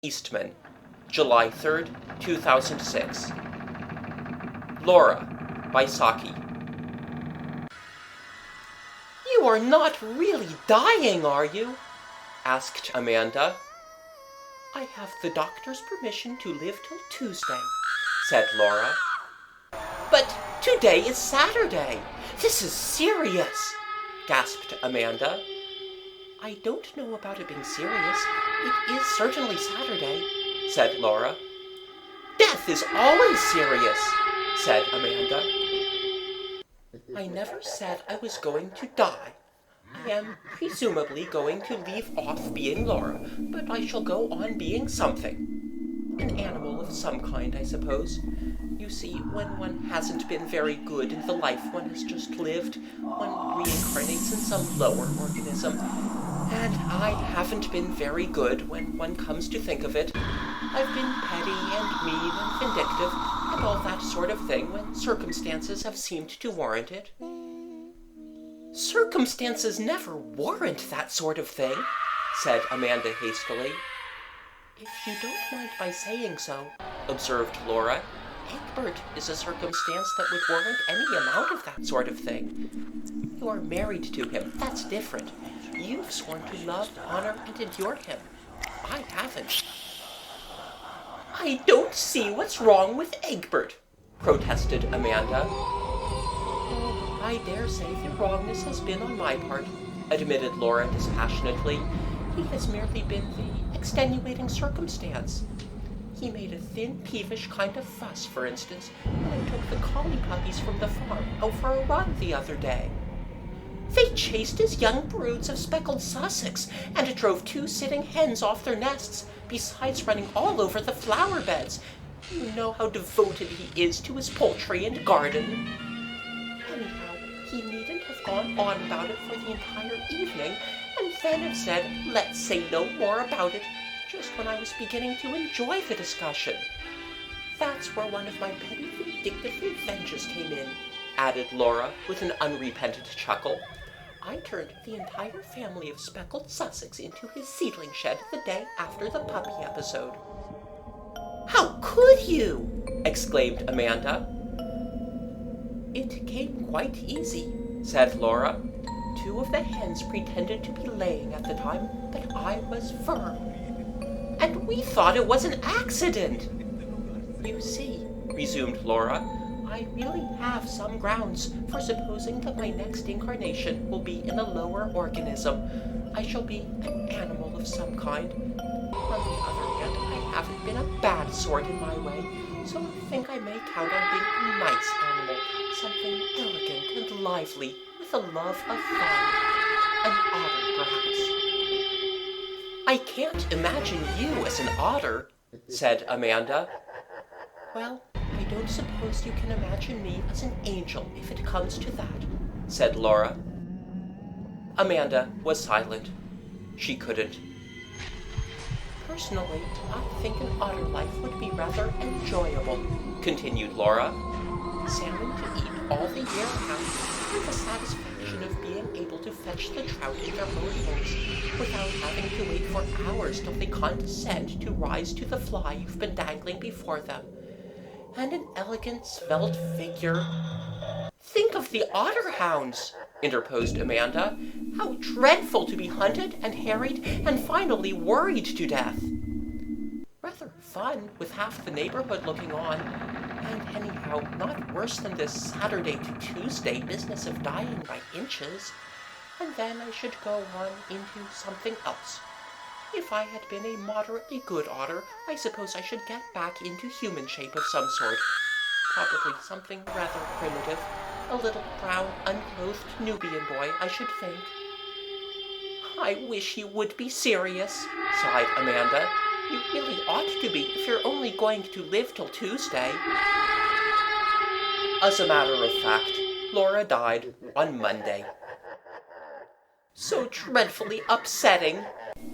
Eastman, July 3rd, 2006. Laura, by Saki. "You are not really dying, are you?" asked Amanda. "I have the doctor's permission to live till Tuesday," said Laura. "But today is Saturday. This is serious," gasped Amanda. "I don't know about it being serious. It is certainly Saturday," said Laura. "Death is always serious," said Amanda. "I never said I was going to die. I am presumably going to leave off being Laura, but I shall go on being something. An animal of some kind, I suppose. You see, when one hasn't been very good in the life one has just lived, one reincarnates in some lower organism. And I haven't been very good when one comes to think of it. I've been petty and mean and vindictive and all that sort of thing when circumstances have seemed to warrant it." "Circumstances never warrant that sort of thing," said Amanda hastily. "If you don't mind my saying so," observed Laura, "Egbert is a circumstance that would warrant any amount of that sort of thing. You are married to him. That's different. You've sworn to love, honor, and endure him. I haven't." "I don't see what's wrong with Egbert," protested Amanda. "Oh, I dare say the wrongness has been on my part," admitted Laura dispassionately. "He has merely been the extenuating circumstance. He made a thin, peevish kind of fuss, for instance, when I took the collie puppies from the farm out for a run the other day. They chased his young broods of speckled Sussex and drove 2 sitting hens off their nests, besides running all over the flower beds. You know how devoted he is to his poultry and garden. Anyhow, he needn't have gone on about it for the entire evening, and then have said, 'Let's say no more about it,' just when I was beginning to enjoy the discussion. That's where one of my petty vindictive revenges came in," added Laura with an unrepentant chuckle. "I turned the entire family of speckled Sussex into his seedling shed the day after the puppy episode." "How could you?" exclaimed Amanda. "It came quite easy," said Laura. "2 of the hens pretended to be laying at the time, but I was firm. And we thought it was an accident." "You see," resumed Laura, "I really have some grounds for supposing that my next incarnation will be in a lower organism. I shall be an animal of some kind. On the other hand, I haven't been a bad sort in my way, so I think I may count on being a nice animal, something elegant and lively, with a love of fun. An otter, perhaps." "I can't imagine you as an otter," said Amanda. "Well, I don't suppose you can imagine me as an angel if it comes to that," said Laura. Amanda was silent. She couldn't. "Personally, I think an otter life would be rather enjoyable," continued Laura. "Salmon to eat all the year round, with the satisfaction of being able to fetch the trout in their own holes without having to wait for hours till they condescend to rise to the fly you've been dangling before them. And an elegant, svelte figure—" "Think of the otter hounds," interposed Amanda. "How dreadful to be hunted and harried and finally worried to death." "Rather fun, with half the neighborhood looking on. And anyhow, not worse than this Saturday to Tuesday business of dying by inches. And then I should go on into something else. If I had been a moderately good otter, I suppose I should get back into human shape of some sort. Probably something rather primitive. A little brown, unclothed Nubian boy, I should think." "I wish you would be serious," sighed Amanda. "You really ought to be if you're only going to live till Tuesday." As a matter of fact, Laura died on Monday. "So dreadfully upsetting,"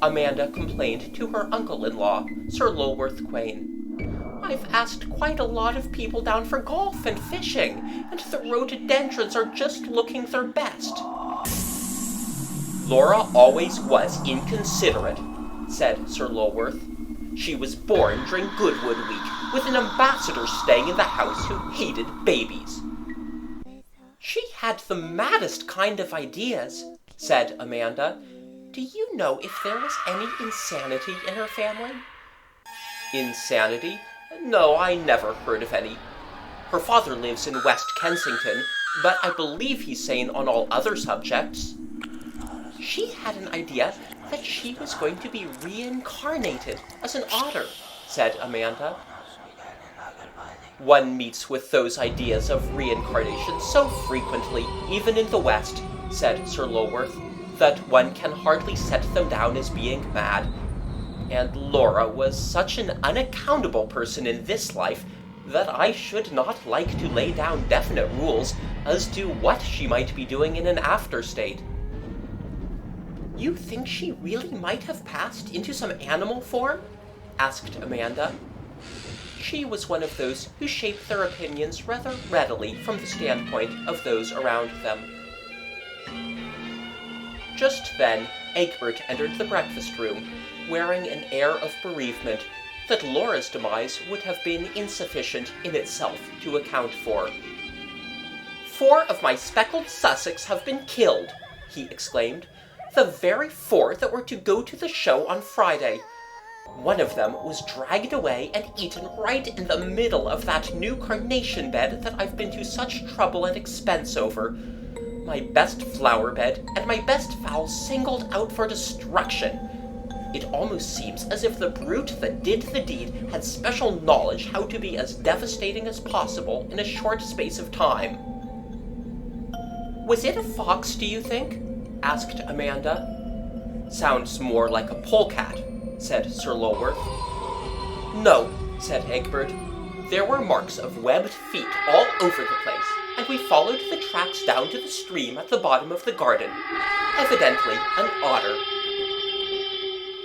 Amanda complained to her uncle-in-law, Sir Lulworth Quayne. "I've asked quite a lot of people down for golf and fishing, and the rhododendrons are just looking their best." "Laura always was inconsiderate," said Sir Lulworth. She was born during Goodwood Week, with an ambassador staying in the house who hated babies. She had the maddest kind of ideas, said Amanda. Do you know if there was any insanity in her family? Insanity? No, I never heard of any. Her father lives in West Kensington, but I believe he's sane on all other subjects. She had an idea that she was going to be reincarnated as an otter, said Amanda. One meets with those ideas of reincarnation so frequently, even in the West, said Sir Lulworth, that one can hardly set them down as being mad. And Laura was such an unaccountable person in this life that I should not like to lay down definite rules as to what she might be doing in an after state. You think she really might have passed into some animal form? Asked Amanda. She was one of those who shaped their opinions rather readily from the standpoint of those around them. Just then, Egbert entered the breakfast room, wearing an air of bereavement that Laura's demise would have been insufficient in itself to account for. 4 of my speckled Sussex have been killed, he exclaimed. The very 4 that were to go to the show on Friday. One of them was dragged away and eaten right in the middle of that new carnation bed that I've been to such trouble and expense over. My best flower bed and my best fowl singled out for destruction. It almost seems as if the brute that did the deed had special knowledge how to be as devastating as possible in a short space of time. Was it a fox, do you think? Asked Amanda. Sounds more like a polecat, said Sir Lulworth. No, said Egbert. There were marks of webbed feet all over the place, and we followed the tracks down to the stream at the bottom of the garden. Evidently an otter.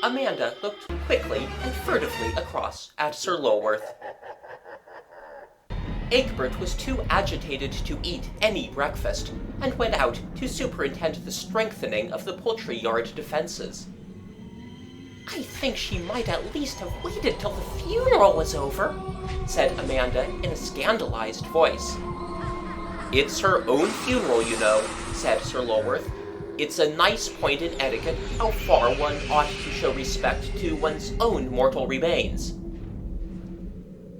Amanda looked quickly and furtively across at Sir Lulworth. Egbert was too agitated to eat any breakfast, and went out to superintend the strengthening of the poultry yard defenses. I think she might at least have waited till the funeral was over, said Amanda in a scandalized voice. It's her own funeral, you know, said Sir Lulworth. It's a nice point in etiquette how far one ought to show respect to one's own mortal remains.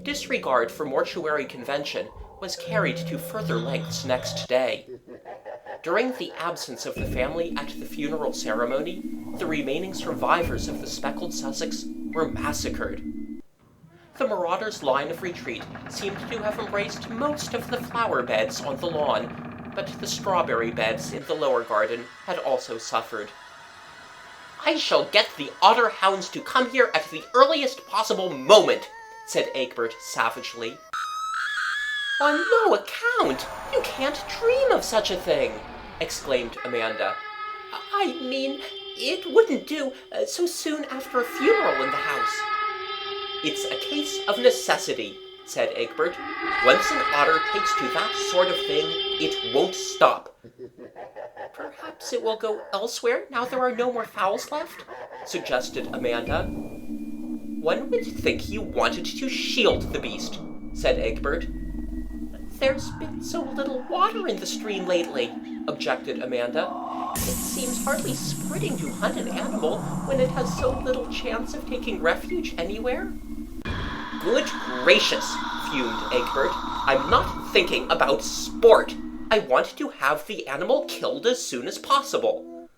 Disregard for mortuary convention was carried to further lengths next day. During the absence of the family at the funeral ceremony, the remaining survivors of the speckled Sussex were massacred. The marauders' line of retreat seemed to have embraced most of the flower beds on the lawn, but the strawberry beds in the lower garden had also suffered. I shall get the otter hounds to come here at the earliest possible moment, said Egbert savagely. On no account! You can't dream of such a thing, exclaimed Amanda. I mean, it wouldn't do so soon after a funeral in the house. It's a case of necessity, said Egbert. Once an otter takes to that sort of thing, it won't stop. Perhaps it will go elsewhere now there are no more fowls left, suggested Amanda. One would think you wanted to shield the beast, said Egbert. There's been so little water in the stream lately, objected Amanda. It seems hardly sporting to hunt an animal when it has so little chance of taking refuge anywhere. Good gracious, fumed Egbert. I'm not thinking about sport. I want to have the animal killed as soon as possible.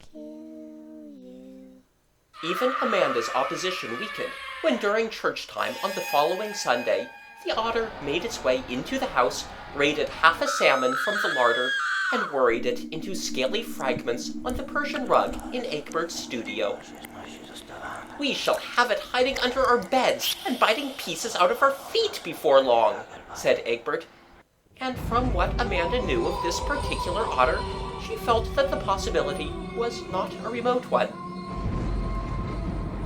Even Amanda's opposition weakened when during church time on the following Sunday, the otter made its way into the house, raided half a salmon from the larder, and worried it into scaly fragments on the Persian rug in Egbert's studio. We shall have it hiding under our beds and biting pieces out of our feet before long, said Egbert. And from what Amanda knew of this particular otter, she felt that the possibility was not a remote one.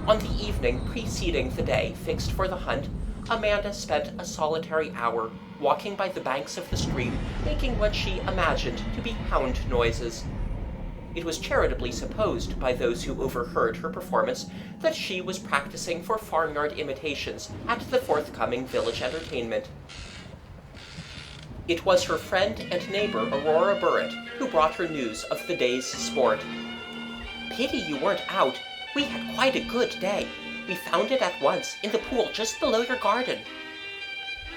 On the evening preceding the day fixed for the hunt, Amanda spent a solitary hour walking by the banks of the stream, making what she imagined to be hound noises. It was charitably supposed by those who overheard her performance that she was practicing for farmyard imitations at the forthcoming village entertainment. It was her friend and neighbor Aurora Burritt who brought her news of the day's sport. "Pity you weren't out. We had quite a good day. We found it at once in the pool just below your garden."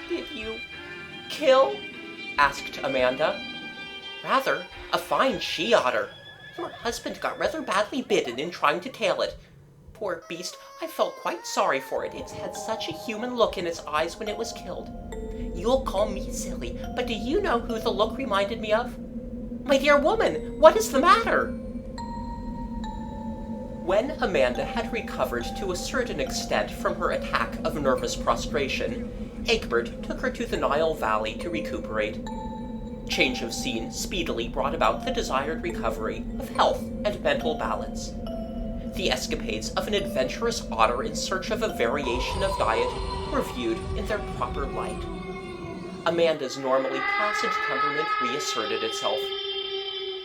"Did you kill?" asked Amanda. "Rather. A fine she-otter. Your husband got rather badly bitten in trying to tail it. Poor beast, I felt quite sorry for it. It had such a human look in its eyes when it was killed. You'll call me silly, but do you know who the look reminded me of? My dear woman, what is the matter?" When Amanda had recovered to a certain extent from her attack of nervous prostration, Egbert took her to the Nile Valley to recuperate. Change of scene speedily brought about the desired recovery of health and mental balance. The escapades of an adventurous otter in search of a variation of diet were viewed in their proper light. Amanda's normally placid temperament reasserted itself.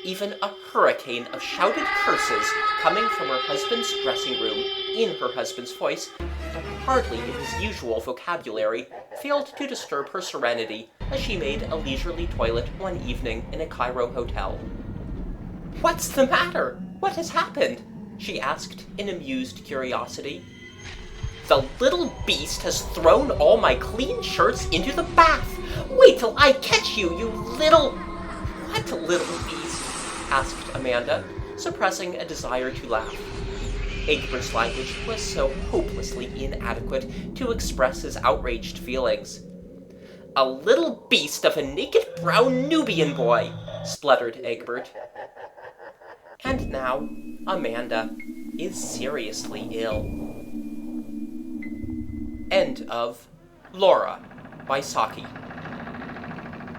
Even a hurricane of shouted curses coming from her husband's dressing room, in her husband's voice, but hardly in his usual vocabulary, failed to disturb her serenity as she made a leisurely toilet one evening in a Cairo hotel. "What's the matter? What has happened?" she asked in amused curiosity. "The little beast has thrown all my clean shirts into the bath. Wait till I catch you, you little—" "What little beast?" asked Amanda, suppressing a desire to laugh. Egbert's language was so hopelessly inadequate to express his outraged feelings. "A little beast of a naked brown Nubian boy," spluttered Egbert. And now Amanda is seriously ill. End of Laura by Saki.